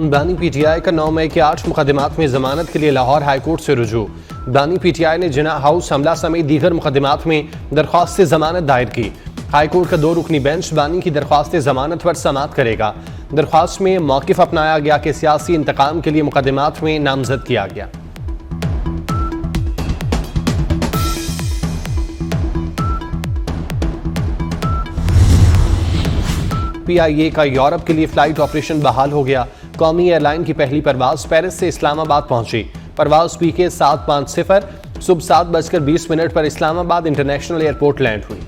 बानी पीटीआई का 9 मई के 8 मुकदमात में जमानत के लिए लाहौर हाईकोर्ट से रुजू। बानी पीटीआई ने जिना हाउस हमला समेत दीगर मुकदमात में दरख्वास्त से जमानत दायर की। हाईकोर्ट का 2 रुकनी बेंच बानी की दरख्वास्त जमानत पर समाअत करेगा। दरख्वास्त में मौक़िफ़ अपनाया गया कि सियासी इंतकाम के लिए मुकदमात में नामजद किया गया। PIA का यूरोप के लिए फ्लाइट ऑपरेशन बहाल हो गया। कौमी एयरलाइन की पहली परवाज पेरिस से इस्लामाबाद पहुंची। परवाज PK 750 सुबह 7:20 पर इस्लामाबाद इंटरनेशनल एयरपोर्ट लैंड हुई।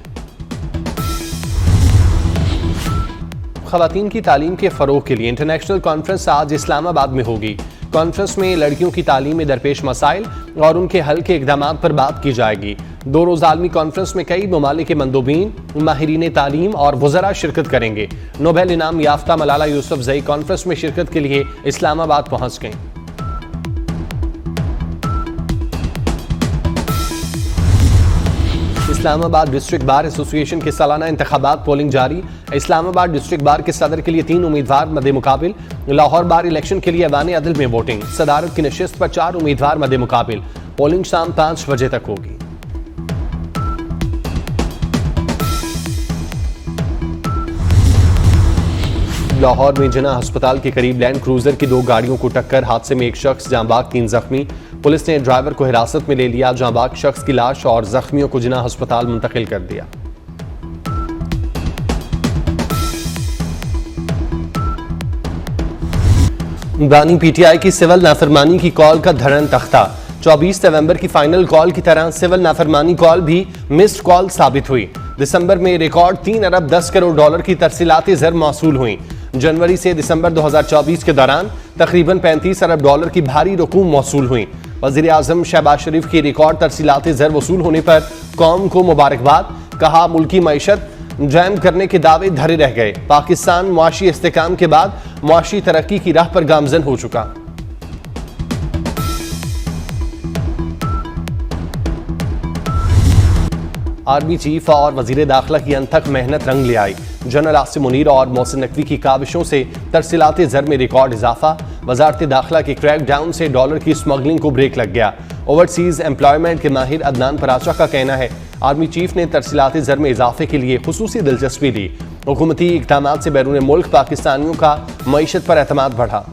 ख़वातीन की तालीम के फ़रोग़ के लिए इंटरनेशनल कॉन्फ्रेंस आज इस्लामाबाद में होगी। कॉन्फ्रेंस में लड़कियों की तालीम में दरपेश मसाइल और उनके हल के इक़दामात पर बात की जाएगी। 2 रोज़ा आलमी कॉन्फ्रेंस में कई ममालिक के मंदूबीन, माहिरीन तालीम और वज़रा शिरकत करेंगे। नोबेल इनाम याफ्ता मलाला यूसुफ़ज़ई कॉन्फ्रेंस में शिरकत के लिए इस्लामाबाद पहुँच गईं। इस्लामाबाद डिस्ट्रिक्ट बार एसोसिएशन के सालाना इंतखाबात पोलिंग जारी। इस्लामाबाद डिस्ट्रिक्ट बार के सदर के लिए 3 उम्मीदवार मद्दे मुकाबिल। लाहौर बार इलेक्शन के लिए ऐवान अदल में वोटिंग। सदारत की नशिस्त पर 4 उम्मीदवार मद्दे मुकाबिल। पोलिंग शाम 5 बजे तक होगी। लाहौर में जिना अस्पताल के करीब लैंड क्रूजर की 2 गाड़ियों को टक्कर। हादसे में एक शख्स जांबाग 3 जख्मी। पुलिस ने ड्राइवर को हिरासत में ले लिया। जांबाग शख्स की लाश और जख्मियों को जिना अस्पताल मुंतकिल कर दिया। बानी पीटीआई की सिविल नाफरमानी की कॉल का धड़न तख्ता। 24 नवंबर की फाइनल कॉल की तरह सिविल नाफरमानी कॉल भी मिस्ड कॉल साबित हुई। दिसंबर में रिकॉर्ड 3 अरब 10 करोड़ डॉलर की तरसीलाती ज़र मौसूल हुई। जनवरी से दिसंबर 2024 के दौरान तकरीबन 35 अरब डॉलर की भारी रकूम मौसूल हुई। वज़ीर आज़म शहबाज शरीफ की रिकॉर्ड तरसीलाती ज़र वसूल होने पर कौम को मुबारकबाद। कहा मुल्की मईशत जैम करने के दावे धरे रह गए। पाकिस्तान मुआशी इस्तेकाम के बाद मुआशी तरक्की की राह पर गामजन हो चुका। आर्मी चीफ और वजीर दाखिला की अनथक मेहनत रंग ले आई। जनरल आसिम मुनीर और मोहसिन नकवी की काविशों से तरसीलाती ज़र में रिकॉर्ड इजाफा। वजारत दाखिला के क्रैक डाउन से डॉलर की स्मगलिंग को ब्रेक लग गया। ओवरसीज एम्प्लॉयमेंट के माहिर अदनान पराचा का कहना है आर्मी चीफ ने तरसीलाती ज़र में इजाफे के लिए खुसूसी दिलचस्पी ली। हुकूमती इक़दामात से बैरून मुल्क पाकिस्तानियों का मईशत पर एतमाद बढ़ा।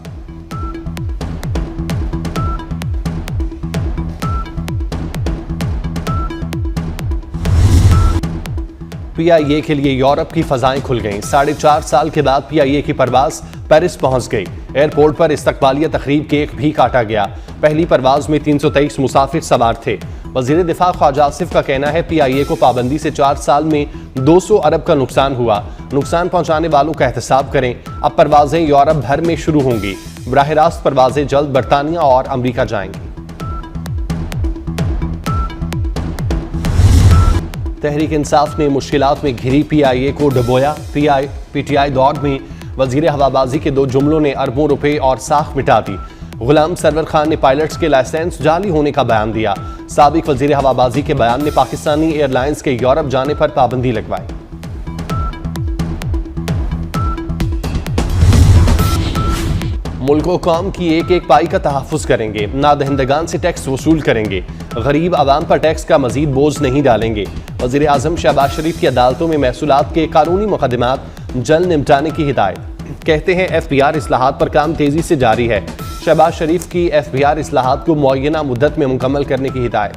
PIA के लिए यूरोप की फजाएं खुल गईं। 4.5 साल के बाद PIA की परवाज पेरिस पहुंच गई। एयरपोर्ट पर इस्तकबालिया तकरीब केक भी काटा गया। पहली परवाज में 323 मुसाफिर सवार थे। वजीर दिफा ख्वाजा आसिफ का कहना है PIA को पाबंदी से 4 साल में 200 अरब का नुकसान हुआ। नुकसान पहुंचाने वालों का एहतसाब करें। अब परवाजें यूरोप भर में शुरू होंगी। बराह रास्त परवाजें जल्द बरतानिया और अमरीका जाएंगी। तहरीक इंसाफ ने मुश्किलात में घिरी PIA को डुबोया। PTI दौर में वजीर हवाबाजी के 2 जुमलों ने अरबों रुपए और साख मिटा दी। गुलाम सरवर खान ने पायलट्स के लाइसेंस जाली होने का बयान दिया। साबिक वजीर हवाबाजी के बयान ने पाकिस्तानी एयरलाइंस के यूरोप जाने पर पाबंदी लगवाई। मुल्क कौम की एक एक पाई का तहफ़्फ़ुज़ करेंगे। नादहिंदगान से टैक्स वसूल करेंगे। गरीब आवाम पर टैक्स का मजीद बोझ नहीं डालेंगे। वज़ीर आज़म शहबाज शरीफ की अदालतों में महसूलात के कानूनी मुकदमात जल्द निपटाने की हिदायत। कहते हैं FBR इस्लाहात पर काम तेजी से जारी है। शहबाज शरीफ की FBR इस्लाहात को मुअय्यना मुद्दत में मुकम्मल करने की हिदायत।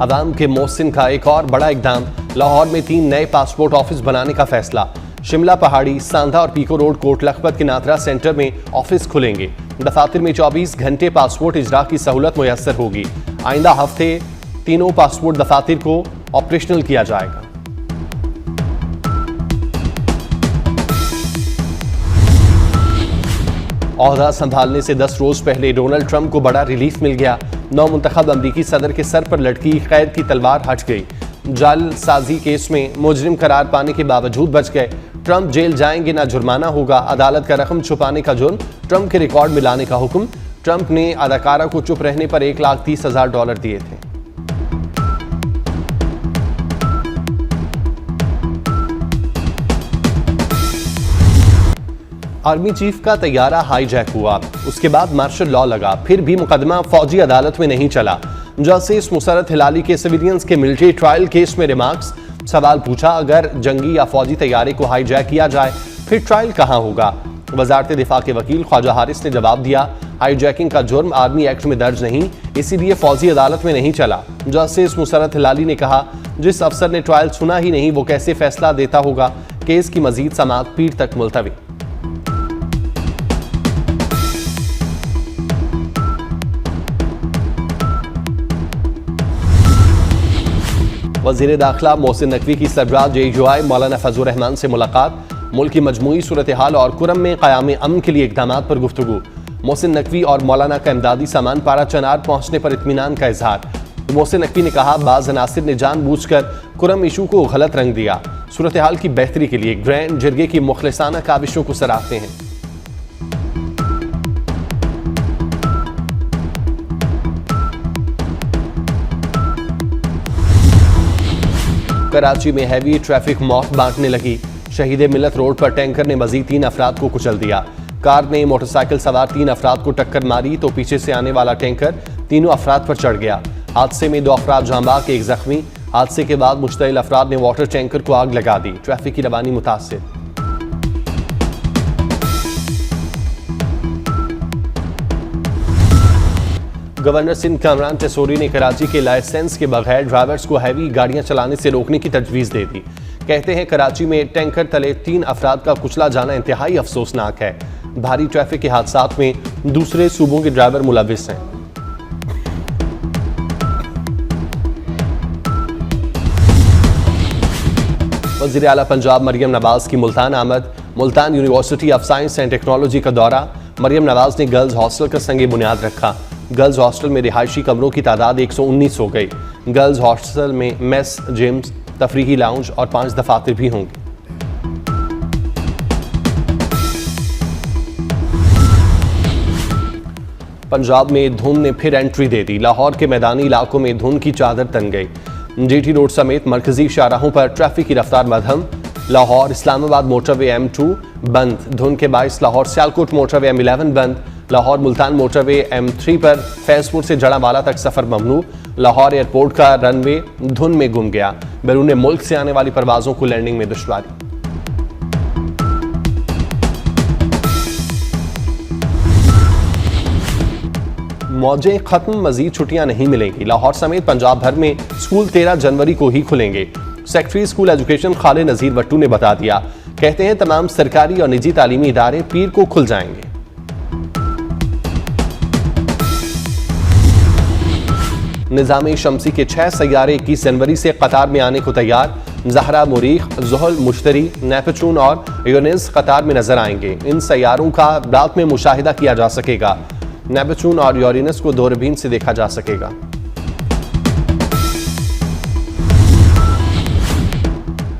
अवाम के मोहसिन का एक और बड़ा इकदाम। लाहौर में 3 नए पासपोर्ट ऑफिस बनाने का फैसला। शिमला पहाड़ी, सांधा और पीको रोड कोट लखपत के नाथरा सेंटर में ऑफिस खुलेंगे। दफातर में 24 घंटे पासपोर्ट इजरा की सहूलत मुयस्सर होगी। आइंदा हफ्ते तीनों पासपोर्ट दफातर को ऑपरेशनल किया जाएगा। ओहदा संभालने से 10 रोज पहले डोनाल्ड ट्रंप को बड़ा रिलीफ मिल गया। नौमुंतखब अमरीकी सदर के सर पर लटकी कैद की तलवार हट गई। जालसाजी केस में मुजरिम करार पाने के बावजूद बच गए। ट्रंप जेल जाएंगे ना जुर्माना होगा। अदालत का रकम छुपाने का जुर्म, ट्रंप के रिकॉर्ड मिलाने का हुक्म। ट्रंप ने अदाकारा को चुप रहने पर $1,30,000 दिए थे। आर्मी चीफ का तैयारा हाईजैक हुआ, उसके बाद मार्शल लॉ लगा, फिर भी मुकदमा फौजी अदालत में नहीं चला। जस्टिस मुसर्रत हिलाली के सिविलियंस के मिलिट्री ट्रायल केस में रिमार्क्स। सवाल पूछा, अगर जंगी या फौजी तैयारे को हाईजैक किया जाए फिर ट्रायल कहां होगा? वजारत दिफा के वकील ख्वाजा हारिस ने जवाब दिया, हाईजैकिंग का जुर्म आर्मी एक्ट में दर्ज नहीं, इसीलिए फौजी अदालत में नहीं चला। जस्टिस मुसर्रत हिलाली ने कहा, जिस अफसर ने ट्रायल सुना ही नहीं वो कैसे फैसला देता होगा? केस की मजीद समाअत पीर तक मुलतवी। वज़ीर दाखिला मोहसिन नकवी की सरबराह JUI मौलाना फजलुर रहमान से मुलाकात। मुल्क की मजमूई सूरत हाल और कुरम में क़याम अमन के लिए इक़दामात पर गुफ्तगू। मोहसिन नकवी और मौलाना का इमदादी सामान पारा चनार पहुंचने पर इत्मीनान का इजहार। मोहसिन नकवी ने कहा, बाज़ अनासिर ने जानबूझकर कुरम इशू को गलत रंग दिया। सूरत हाल की बेहतरी के लिए ग्रैंड जिरगे की मुखलिसाना काविशों को सराहते हैं। कराची में हैवी ट्रैफिक मौत बांटने लगी। शहीद मिलत रोड पर टैंकर ने मजीद 3 अफराद को कुचल दिया। कार ने मोटरसाइकिल सवार 3 अफराद को टक्कर मारी तो पीछे से आने वाला टैंकर तीनों अफराद पर चढ़ गया। हादसे में 2 अफराद जांबाक, 1 जख्मी। हादसे के बाद मुश्तइल अफराद ने वाटर टैंकर को आग लगा दी। ट्रैफिक की रवानी मुतासिर। गवर्नर सिंध कामरान टेसोरी ने कराची के लाइसेंस के बगैर ड्राइवर्स को हैवी गाड़ियां चलाने से रोकने की तजवीज़ दे दी। कहते हैं कराची में टैंकर तले 3 अफराद का कुचला जाना इंतहाई अफसोसनाक है। भारी ट्रैफिक के हादसात में दूसरे सूबों के ड्राइवर मुलविस हैं। वज़ीर आला पंजाब मरियम नवाज की मुल्तान आमद। Multan university of science and technology का दौरा। मरियम नवाज ने गर्ल्स हॉस्टल का संगे बुनियाद रखा। गर्ल्स हॉस्टल में रिहायशी कमरों की तादाद 119 हो गई। गर्ल्स हॉस्टल में मेस, जिम्स, तफरीही लाउंज और 5 दफातर भी होंगे। पंजाब में धुंध ने फिर एंट्री दे दी। लाहौर के मैदानी इलाकों में धुंध की चादर तन गई। GT रोड समेत मरकजी शाहराहों पर ट्रैफिक की रफ्तार मध्यम। लाहौर इस्लामाबाद मोटरवे M2 बंद। धुंध के बायस लाहौर सियालकोट मोटरवे M11 बंद। लाहौर मुल्तान मोटरवे M3 पर फैजपुर से जड़ावाला तक सफर ममनू। लाहौर एयरपोर्ट का रनवे धुंध में गुम गया। बैरून मुल्क से आने वाली परवाजों को लैंडिंग में दुश्वारी। मौजें खत्म, मजीद छुट्टियां नहीं मिलेंगी। लाहौर समेत पंजाब भर में स्कूल 13 जनवरी को ही खुलेंगे। सेक्रेटरी स्कूल एजुकेशन खालिद नजीर भट्टू ने बता दिया। कहते हैं तमाम सरकारी और निजी तालीमी इदारे पीर को खुल जाएंगे। निज़ाम शमसी के 6 सैयारे 21 जनवरी से कतार में आने को तैयार। ज़हरा, मुरीख, ज़ुहल, मुश्तरी, नेपचून और यूरेनस कतार में नजर आएंगे। इन सैयारों का रात में मुशाहिदा किया जा सकेगा। नेपचून और यूरेनस को दूरबीन से देखा जा सकेगा।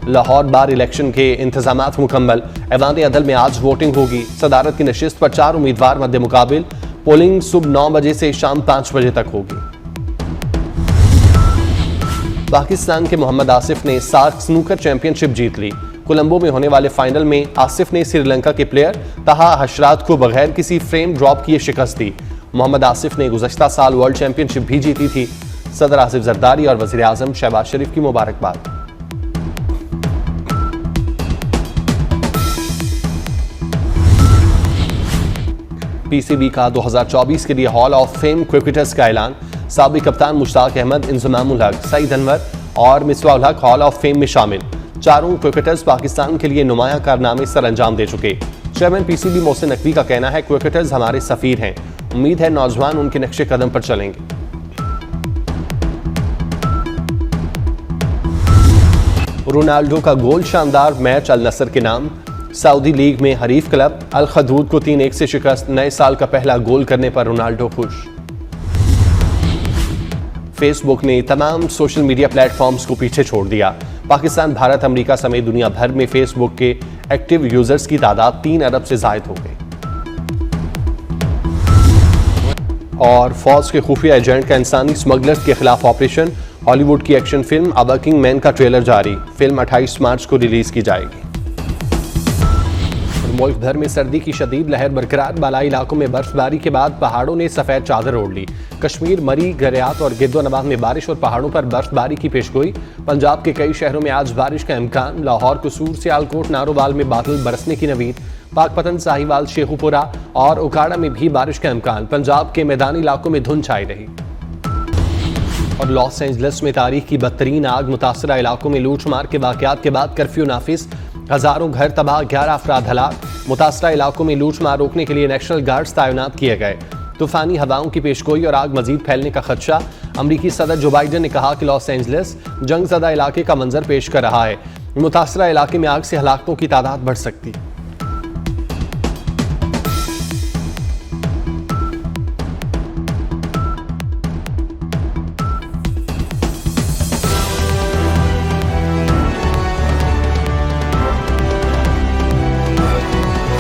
लाहौर बार इलेक्शन के इंतजामात मुकम्मल। ऐवान अदल में आज वोटिंग होगी। सदारत की नशिस्त पर 4 उम्मीदवार मद्दे मुकाबिल। पोलिंग सुबह 9 बजे से शाम 5 बजे तक होगी। पाकिस्तान के मोहम्मद आसिफ ने सार्क स्नूकर चैंपियनशिप जीत ली। कोलंबो में होने वाले फाइनल में आसिफ ने श्रीलंका के प्लेयर तहा हशरात को बगैर किसी फ्रेम ड्रॉप किए शिकस्त दी। मोहम्मद आसिफ ने गुज़श्ता साल वर्ल्ड चैंपियनशिप भी जीती थी। सदर आसिफ जरदारी और वज़ीर आज़म शहबाज शरीफ की मुबारकबाद। PCB का 2024 के लिए हॉल ऑफ फेम क्रिकेटर्स का ऐलान। साबिक कप्तान मुश्ताक अहमद, इंज़मामुल हक, सईद अनवर और मिसबाहुल हक हॉल ऑफ फेम में शामिल। चारों क्रिकेटर्स पाकिस्तान के लिए नुमाया कारनामे सर अंजाम दे चुके। चेयरमैन PCB मोहसिन नकवी का कहना है, क्रिकेटर्स हमारे सफीर हैं। उम्मीद है नौजवान उनके नक्शे कदम पर चलेंगे। रोनाल्डो का गोल, शानदार मैच अल नसर के नाम। सऊदी लीग में हरीफ क्लब अल खदूद को 3-1 से शिकस्त। नए साल का पहला गोल करने पर रोनाल्डो खुश। फेसबुक ने तमाम सोशल मीडिया प्लेटफॉर्म्स को पीछे छोड़ दिया। पाकिस्तान, भारत, अमेरिका समेत दुनिया भर में फेसबुक के एक्टिव यूजर्स की तादाद 3 अरब से जायद हो गई। और फौज के खुफिया एजेंट का इंसानी स्मगलर्स के खिलाफ ऑपरेशन। हॉलीवुड की action film a working man का ट्रेलर जारी। फिल्म 28 मार्च को रिलीज की जाएगी। मुल्क भर में सर्दी की शदीद लहर बरकरार, बालाई इलाकों में बर्फबारी के बाद पहाड़ों ने सफेद चादर ओढ़ ली। कश्मीर, मरी, गरियात और गिद्दोनवाह में बारिश और पहाड़ों पर बर्फबारी की पेशगोई। पंजाब के कई शहरों में आज बारिश का इम्कान। लाहौर, कसूर, सियालकोट, नारोवाल में बादल बरसने की नवीद। पाकपतन, साहिवाल, शेखुपुरा और उकाड़ा में भी बारिश का इम्कान। पंजाब के मैदानी इलाकों में धुंध छाई रही। और लॉस एंजलिस में तारीख की बदतरीन आग, मुतासरा इलाकों में लूटमार के वाकयात के बाद कर्फ्यू नाफिज। हजारों घर तबाह, 11 अफराद हलाक। मुतासरा इलाकों में लूटमार रोकने के लिए नेशनल गार्ड्स तैनात किए गए। तूफानी हवाओं की पेशगोई और आग मजीद फैलने का खदशा। अमरीकी सदर जो बाइडन ने कहा कि लॉस एंजलिस जंगजदा इलाके का मंजर पेश कर रहा है। मुतासरा इलाके में आग से हलाकतों की तादाद बढ़ सकती है।